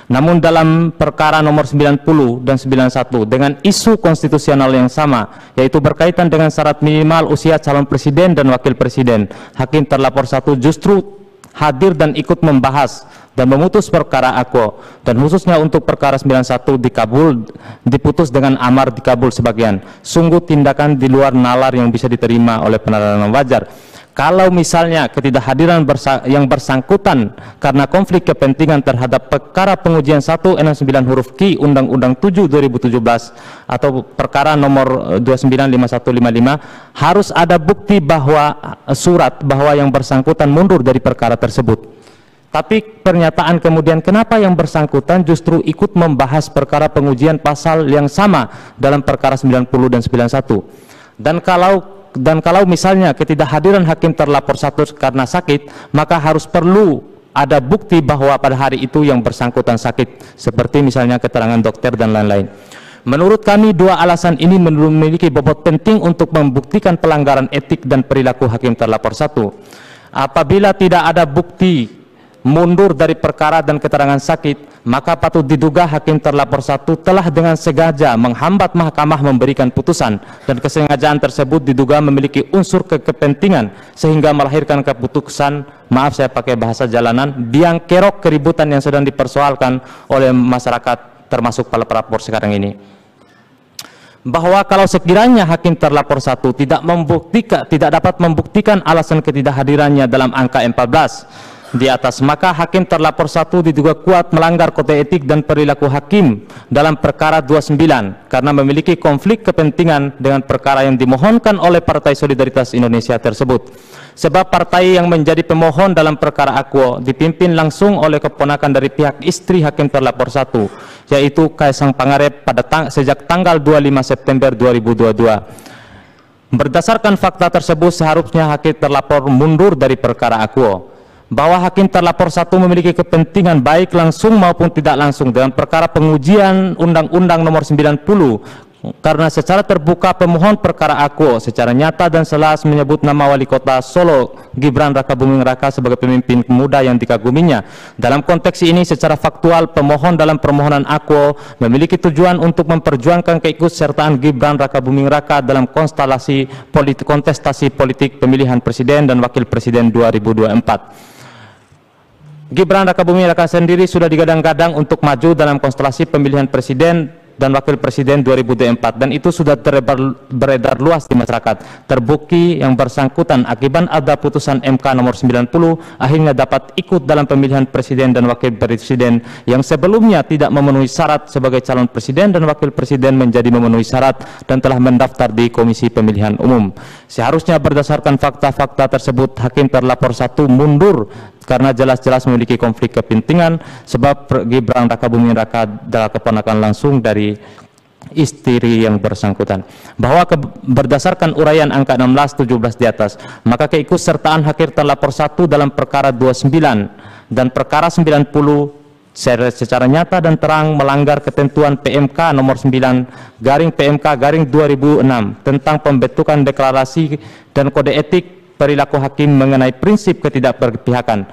Namun dalam perkara nomor 90 dan 91 dengan isu konstitusional yang sama, yaitu berkaitan dengan syarat minimal usia calon presiden dan wakil presiden, hakim terlapor 1 justru hadir dan ikut membahas dan memutus perkara Aquo, dan khususnya untuk perkara 91 diputus dengan amar dikabul sebagian. Sungguh tindakan di luar nalar yang bisa diterima oleh penerangan wajar. Kalau misalnya ketidakhadiran yang bersangkutan karena konflik kepentingan terhadap perkara pengujian 169 huruf Q Undang-Undang 7 2017 atau perkara nomor 295155, harus ada bukti bahwa surat bahwa yang bersangkutan mundur dari perkara tersebut. Tapi pernyataan kemudian kenapa yang bersangkutan justru ikut membahas perkara pengujian pasal yang sama dalam perkara 90 dan 91. Dan kalau misalnya ketidakhadiran hakim terlapor 1 karena sakit, maka harus perlu ada bukti bahwa pada hari itu yang bersangkutan sakit, seperti misalnya keterangan dokter dan lain-lain. Menurut kami, dua alasan ini memiliki bobot penting untuk membuktikan pelanggaran etik dan perilaku hakim terlapor 1. Apabila tidak ada bukti mundur dari perkara dan keterangan sakit, maka patut diduga hakim terlapor 1 telah dengan sengaja menghambat mahkamah memberikan putusan, dan kesengajaan tersebut diduga memiliki unsur kepentingan sehingga melahirkan keputusan, maaf saya pakai bahasa jalanan, biang kerok keributan yang sedang dipersoalkan oleh masyarakat termasuk para pelapor sekarang ini. Bahwa kalau sekiranya hakim terlapor 1 tidak dapat membuktikan alasan ketidakhadirannya dalam angka 14 di atas, maka hakim terlapor 1 diduga kuat melanggar kode etik dan perilaku hakim dalam perkara 29 karena memiliki konflik kepentingan dengan perkara yang dimohonkan oleh Partai Solidaritas Indonesia tersebut. Sebab partai yang menjadi pemohon dalam perkara Aquo dipimpin langsung oleh keponakan dari pihak istri hakim terlapor 1, yaitu Kaisang Pangarep sejak tanggal 25 September 2022. Berdasarkan fakta tersebut, seharusnya hakim terlapor mundur dari perkara Aquo. Bahwa hakim terlapor 1 memiliki kepentingan baik langsung maupun tidak langsung dalam perkara pengujian Undang-Undang nomor 90, karena secara terbuka pemohon perkara Aquo secara nyata dan jelas menyebut nama Wali Kota Solo Gibran Rakabuming Raka sebagai pemimpin muda yang dikaguminya. Dalam konteks ini secara faktual pemohon dalam permohonan Aquo memiliki tujuan untuk memperjuangkan keikutsertaan Gibran Rakabuming Raka dalam kontestasi politik pemilihan presiden dan wakil presiden 2024. Gibran Rakabuming Raka sendiri sudah digadang-gadang untuk maju dalam konstelasi pemilihan presiden dan wakil presiden 2024, dan itu sudah beredar luas di masyarakat. Terbukti yang bersangkutan akibat ada putusan MK nomor 90 akhirnya dapat ikut dalam pemilihan presiden dan wakil presiden yang sebelumnya tidak memenuhi syarat sebagai calon presiden dan wakil presiden menjadi memenuhi syarat dan telah mendaftar di Komisi Pemilihan Umum. Seharusnya berdasarkan fakta-fakta tersebut hakim terlapor 1 mundur karena jelas-jelas memiliki konflik kepentingan, sebab Gibran Rakabuming Raka adalah keponakan langsung dari istri yang bersangkutan. Bahwa berdasarkan uraian angka 16-17 di atas, maka keikutsertaan hakim terlapor 1 dalam perkara 29 dan perkara 90 secara nyata dan terang melanggar ketentuan PMK nomor 9 PMK 2006 tentang pembentukan deklarasi dan kode etik perilaku hakim mengenai prinsip ketidakberpihakan.